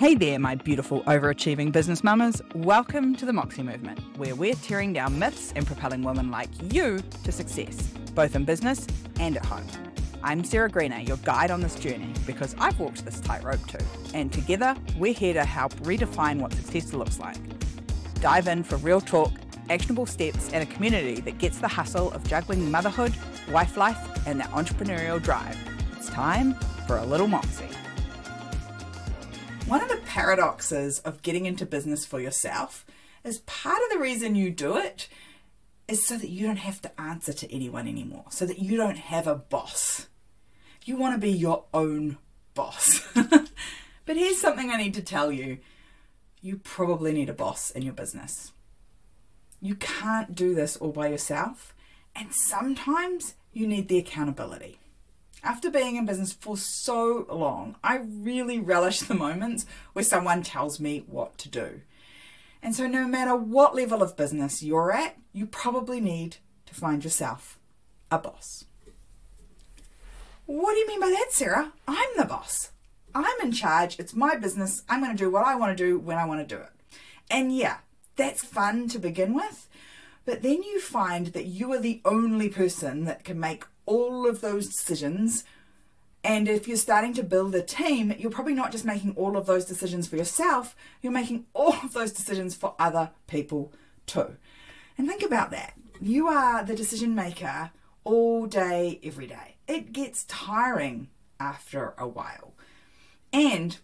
Hey there, my beautiful overachieving business mamas. Welcome to the Moxie Movement, where we're tearing down myths and propelling women like you to success, both in business and at home. I'm Sarah Greener, your guide on this journey, because I've walked this tightrope too. And together, we're here to help redefine what success looks like. Dive in for real talk, actionable steps, and a community that gets the hustle of juggling motherhood, wife life, and that entrepreneurial drive. It's time for a little Moxie. One of the paradoxes of getting into business for yourself is part of the reason you do it is so that you don't have to answer to anyone anymore, so that you don't have a boss. You want to be your own boss. But here's something I need to tell you. You probably need a boss in your business. You can't do this all by yourself, and sometimes you need the accountability. After being in business for so long, I really relish the moments where someone tells me what to do. And so no matter what level of business you're at, you probably need to find yourself a boss. What do you mean by that, Sarah? I'm the boss. I'm in charge. It's my business. I'm going to do what I want to do when I want to do it. And yeah, that's fun to begin with. But then you find that you are the only person that can make all of those decisions. And if you're starting to build a team, you're probably not just making all of those decisions for yourself, you're making all of those decisions for other people too. And think about that. You are the decision maker all day, every day. It gets tiring after a while. And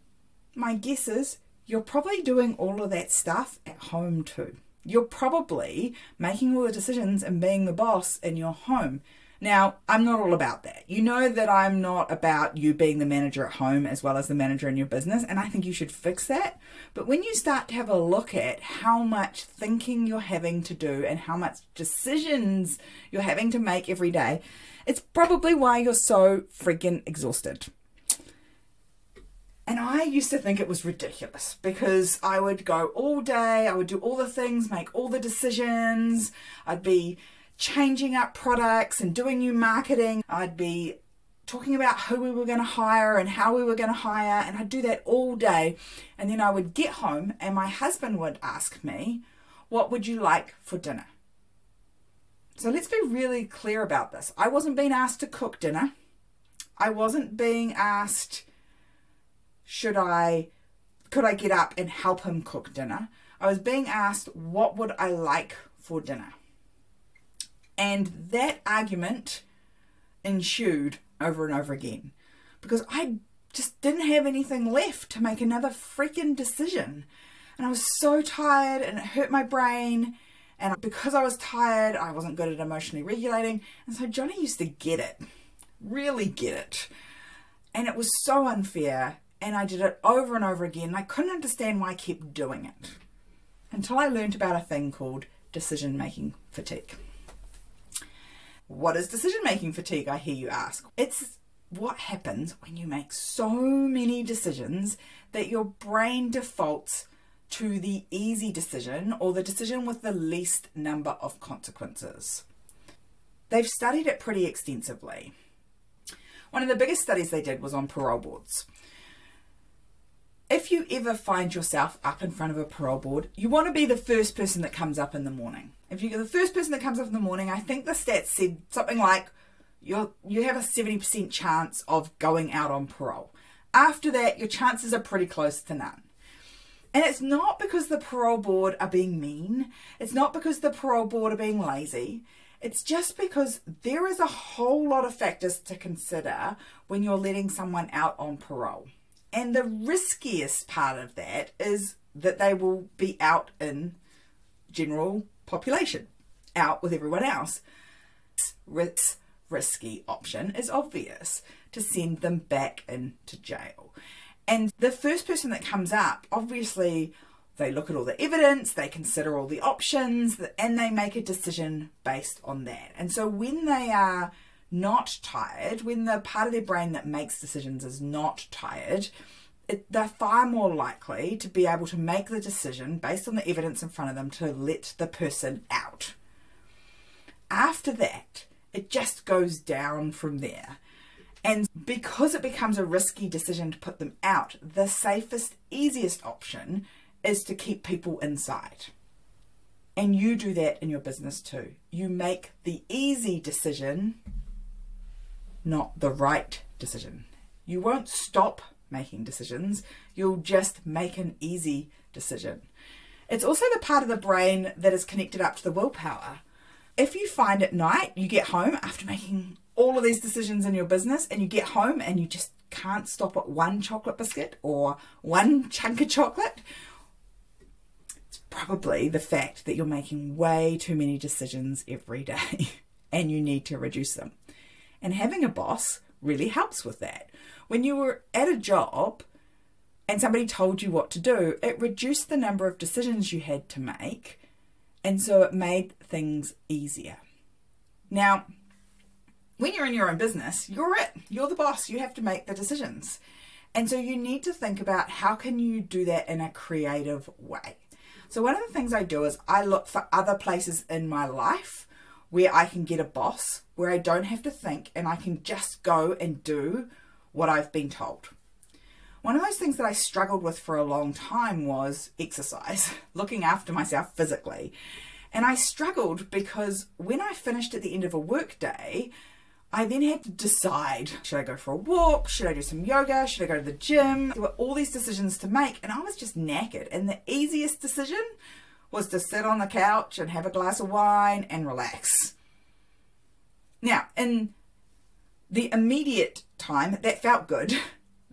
my guess is you're probably doing all of that stuff at home too. You're probably making all the decisions and being the boss in your home. Now, I'm not all about that. You know that I'm not about you being the manager at home as well as the manager in your business, and I think you should fix that. But when you start to have a look at how much thinking you're having to do and how much decisions you're having to make every day, it's probably why you're so friggin' exhausted. And I used to think it was ridiculous because I would go all day, I would do all the things, make all the decisions, I'd be changing up products and doing new marketing. I'd be talking about who we were going to hire and how we were going to hire, and I'd do that all day. And then I would get home and my husband would ask me, what would you like for dinner? So let's be really clear about this. I wasn't being asked to cook dinner. I wasn't being asked, could I get up and help him cook dinner? I was being asked, what would I like for dinner? And that argument ensued over and over again because I just didn't have anything left to make another freaking decision. And I was so tired and it hurt my brain. And because I was tired, I wasn't good at emotionally regulating. And so Johnny used to get it, really get it. And it was so unfair. And I did it over and over again. I couldn't understand why I kept doing it until I learned about a thing called decision-making fatigue. What is decision-making fatigue, I hear you ask? It's what happens when you make so many decisions that your brain defaults to the easy decision or the decision with the least number of consequences. They've studied it pretty extensively. One of the biggest studies they did was on parole boards. If you ever find yourself up in front of a parole board, you want to be the first person that comes up in the morning. If you're the first person that comes up in the morning, I think the stats said something like you have a 70% chance of going out on parole. After that, your chances are pretty close to none. And it's not because the parole board are being mean. It's not because the parole board are being lazy. It's just because there is a whole lot of factors to consider when you're letting someone out on parole. And the riskiest part of that is that they will be out in general population, out with everyone else. Risky option is obvious, to send them back into jail. And the first person that comes up, obviously, they look at all the evidence, they consider all the options, and they make a decision based on that. And so when they are not tired, when the part of their brain that makes decisions is not tired, they're far more likely to be able to make the decision based on the evidence in front of them to let the person out. After that, it just goes down from there. And because it becomes a risky decision to put them out, the safest, easiest option is to keep people inside. And you do that in your business too. You make the easy decision, not the right decision. You won't stop making decisions. You'll just make an easy decision. It's also the part of the brain that is connected up to the willpower. If you find at night, you get home after making all of these decisions in your business, and you get home and you just can't stop at one chocolate biscuit or one chunk of chocolate, it's probably the fact that you're making way too many decisions every day and you need to reduce them. And having a boss really helps with that. When you were at a job and somebody told you what to do, it reduced the number of decisions you had to make, and so it made things easier. Now, when you're in your own business, you're the boss. You have to make the decisions. And so you need to think about how can you do that in a creative way. So one of the things I do is I look for other places in my life where I can get a boss, where I don't have to think and I can just go and do what I've been told. One of those things that I struggled with for a long time was exercise, looking after myself physically. And I struggled because when I finished at the end of a work day, I then had to decide, should I go for a walk? Should I do some yoga? Should I go to the gym? There were all these decisions to make and I was just knackered. And the easiest decision was to sit on the couch and have a glass of wine and relax. Now, in the immediate time, that felt good.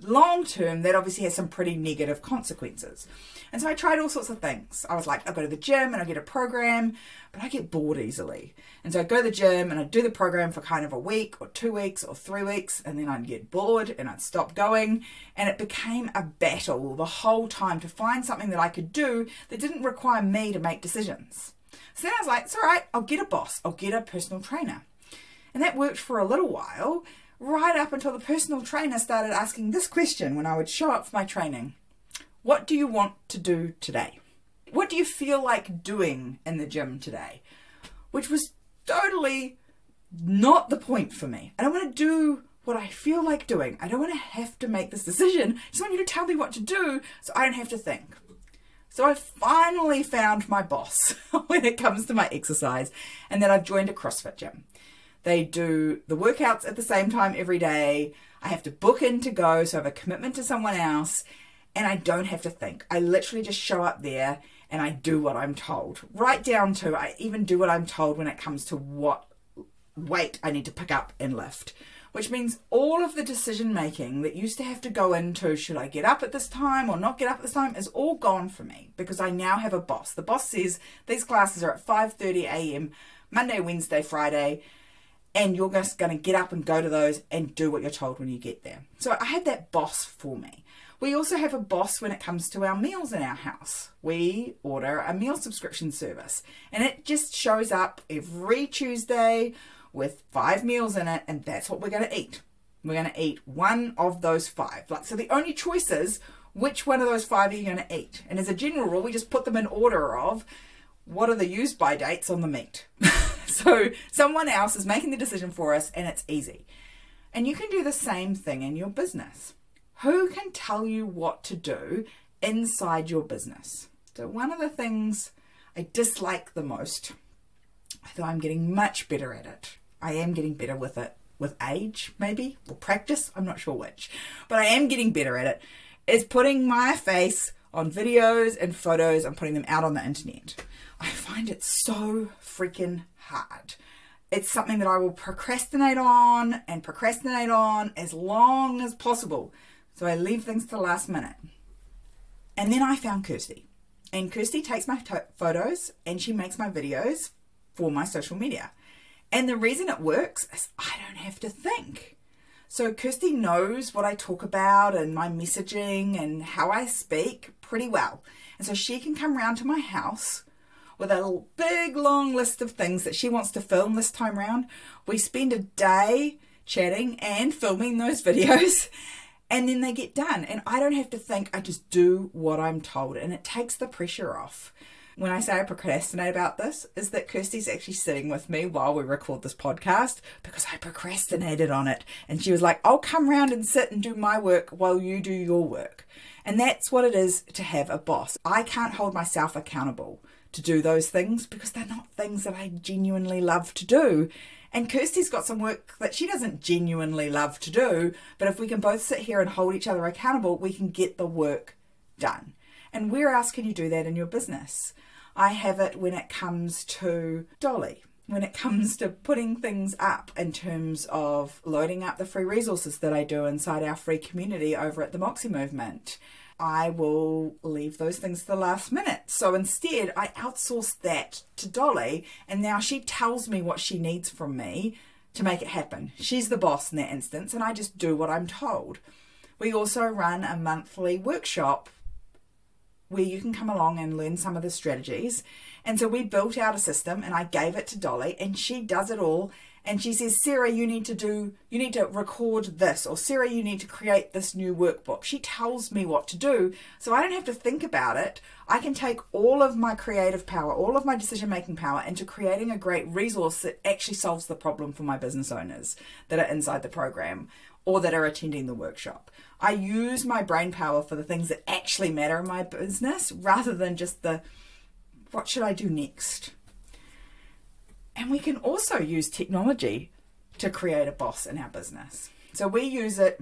Long term, that obviously has some pretty negative consequences. And so I tried all sorts of things. I was like, I'll go to the gym and I'll get a program, but I get bored easily. And so I'd go to the gym and I'd do the program for kind of a week or 2 weeks or 3 weeks, and then I'd get bored and I'd stop going. And it became a battle the whole time to find something that I could do that didn't require me to make decisions. So then I was like, it's all right, I'll get a boss. I'll get a personal trainer. And that worked for a little while, right up until the personal trainer started asking this question when I would show up for my training. What do you want to do today? What do you feel like doing in the gym today? Which was totally not the point for me. I don't want to do what I feel like doing. I don't want to have to make this decision. I just want you to tell me what to do so I don't have to think. So I finally found my boss when it comes to my exercise, and then I've joined a CrossFit gym. They do the workouts at the same time every day. I have to book in to go, so I have a commitment to someone else, and I don't have to think. I literally just show up there and I do what I'm told. Right down to, I even do what I'm told when it comes to what weight I need to pick up and lift. Which means all of the decision making that used to have to go into, should I get up at this time or not get up at this time, is all gone for me because I now have a boss. The boss says these classes are at 5:30 a.m. Monday, Wednesday, Friday, and you're just going to get up and go to those and do what you're told when you get there. So I had that boss for me. We also have a boss when it comes to our meals in our house. We order a meal subscription service, and it just shows up every Tuesday with 5 meals in it, and that's what we're going to eat. We're going to eat one of those 5. So the only choice is which one of those 5 are you going to eat. And as a general rule, we just put them in order of what are the use by dates on the meat. So someone else is making the decision for us, and it's easy. And you can do the same thing in your business. Who can tell you what to do inside your business? So one of the things I dislike the most, although I'm getting much better at it, I am getting better with it with age, maybe, or practice, I'm not sure which, but I am getting better at it, is putting my face on videos and photos and putting them out on the internet. I find it so freaking hard. It's something that I will procrastinate on as long as possible. So I leave things to the last minute. And then I found Kirsty. And Kirsty takes my photos and she makes my videos for my social media. And the reason it works is I don't have to think. So Kirsty knows what I talk about and my messaging and how I speak pretty well. And so she can come round to my house with a big long list of things that she wants to film this time round. We spend a day chatting and filming those videos, and then they get done. And I don't have to think, I just do what I'm told, and it takes the pressure off. When I say I procrastinate about this, is that Kirsty's actually sitting with me while we record this podcast because I procrastinated on it. And she was like, I'll come round and sit and do my work while you do your work. And that's what it is to have a boss. I can't hold myself accountable to do those things because they're not things that I genuinely love to do. And Kirsty's got some work that she doesn't genuinely love to do, but if we can both sit here and hold each other accountable, we can get the work done. And where else can you do that in your business? I have it when it comes to Dolly, when it comes to putting things up in terms of loading up the free resources that I do inside our free community over at the Moxie Movement. I will leave those things to the last minute. So instead, I outsource that to Dolly, and now she tells me what she needs from me to make it happen. She's the boss in that instance, and I just do what I'm told. We also run a monthly workshop where you can come along and learn some of the strategies. And so we built out a system and I gave it to Dolly and she does it all. And she says, Sarah, you need to record this, or Sarah, you need to create this new workbook. She tells me what to do. So I don't have to think about it. I can take all of my creative power, all of my decision-making power into creating a great resource that actually solves the problem for my business owners that are inside the program or that are attending the workshop. I use my brain power for the things that actually matter in my business rather than just the, what should I do next? And we can also use technology to create a boss in our business. So we use it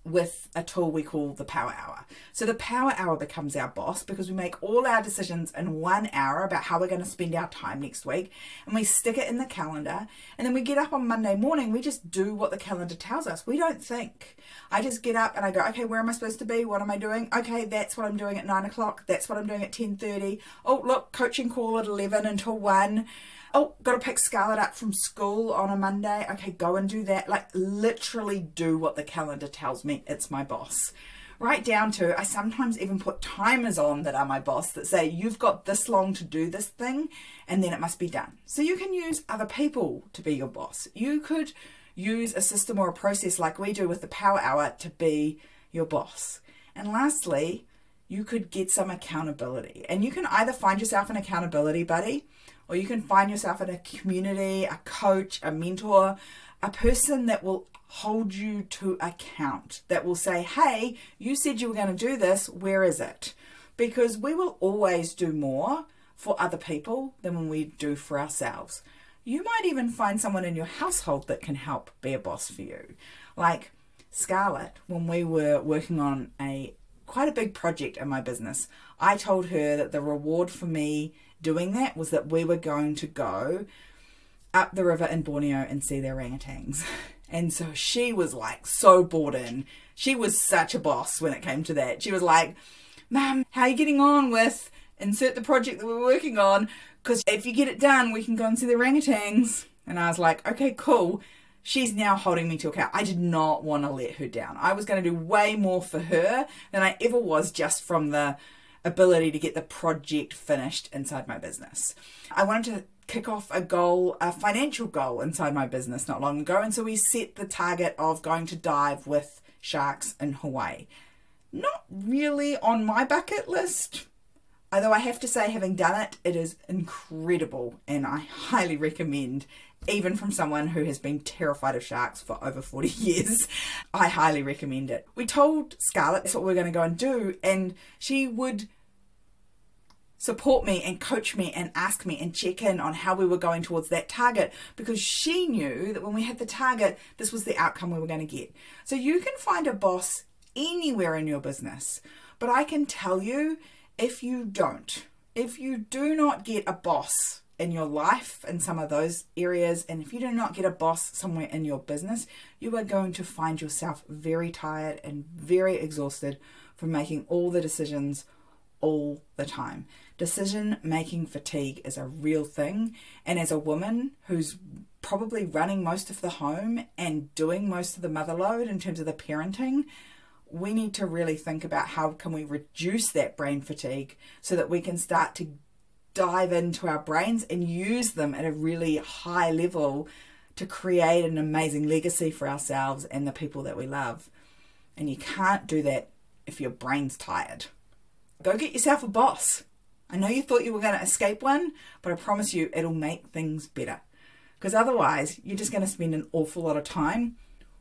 with a tool we call the Power Hour. So the Power Hour becomes our boss because we make all our decisions in 1 hour about how we're going to spend our time next week, and we stick it in the calendar, and then we get up on Monday morning, we just do what the calendar tells us. We don't think. I just get up and I go, okay, where am I supposed to be? What am I doing? Okay, that's what I'm doing at 9 o'clock. That's what I'm doing at 10:30. Oh, look, coaching call at 11 until 1. Oh, got to pick Scarlett up from school on a Monday. Okay, go and do that. Like literally do what the calendar tells me. It's my boss. Right down to, I sometimes even put timers on that are my boss that say, you've got this long to do this thing and then it must be done. So you can use other people to be your boss. You could use a system or a process like we do with the Power Hour to be your boss. And lastly, you could get some accountability. And you can either find yourself an accountability buddy, or you can find yourself in a community, a coach, a mentor, a person that will hold you to account, that will say, hey, you said you were going to do this, where is it? Because we will always do more for other people than when we do for ourselves. You might even find someone in your household that can help be a boss for you. Like Scarlett, when we were working on quite a big project in my business, I told her that the reward for me doing that was that we were going to go up the river in Borneo and see the orangutans. And so she was like so bought in. She was such a boss when it came to that. She was like, Mum, how are you getting on with insert the project that we're working on? Because if you get it done, we can go and see the orangutans. And I was like, okay, cool. She's now holding me to account. I did not want to let her down. I was going to do way more for her than I ever was just from the ability to get the project finished inside my business. I wanted to kick off a financial goal inside my business not long ago. And so we set the target of going to dive with sharks in Hawaii. Not really on my bucket list, although I have to say, having done it, it is incredible. And I highly recommend, even from someone who has been terrified of sharks for over 40 years, I highly recommend it. We told Scarlett that's what we're going to go and do, and she would support me and coach me and ask me and check in on how we were going towards that target, because she knew that when we had the target, this was the outcome we were going to get. So you can find a boss anywhere in your business, but I can tell you, if you do not get a boss in your life in some of those areas, and if you do not get a boss somewhere in your business, you are going to find yourself very tired and very exhausted from making all the decisions all the time. Decision-making fatigue is a real thing, and as a woman who's probably running most of the home and doing most of the mother load in terms of the parenting, we need to really think about how can we reduce that brain fatigue so that we can start to dive into our brains and use them at a really high level to create an amazing legacy for ourselves and the people that we love. And you can't do that if your brain's tired. Go get yourself a boss. I know you thought you were going to escape one, but I promise you it'll make things better. Because otherwise, you're just going to spend an awful lot of time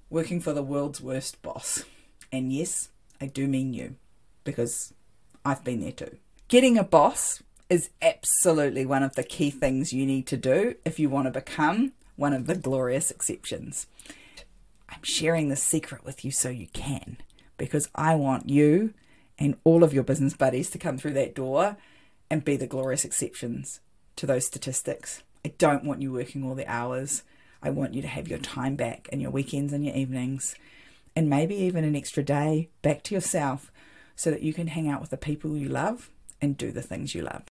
working for the world's worst boss. And yes, I do mean you, because I've been there too. Getting a boss is absolutely one of the key things you need to do if you want to become one of the glorious exceptions. I'm sharing this secret with you so you can, because I want you and all of your business buddies to come through that door and be the glorious exceptions to those statistics. I don't want you working all the hours. I want you to have your time back and your weekends and your evenings, and maybe even an extra day back to yourself so that you can hang out with the people you love and do the things you love.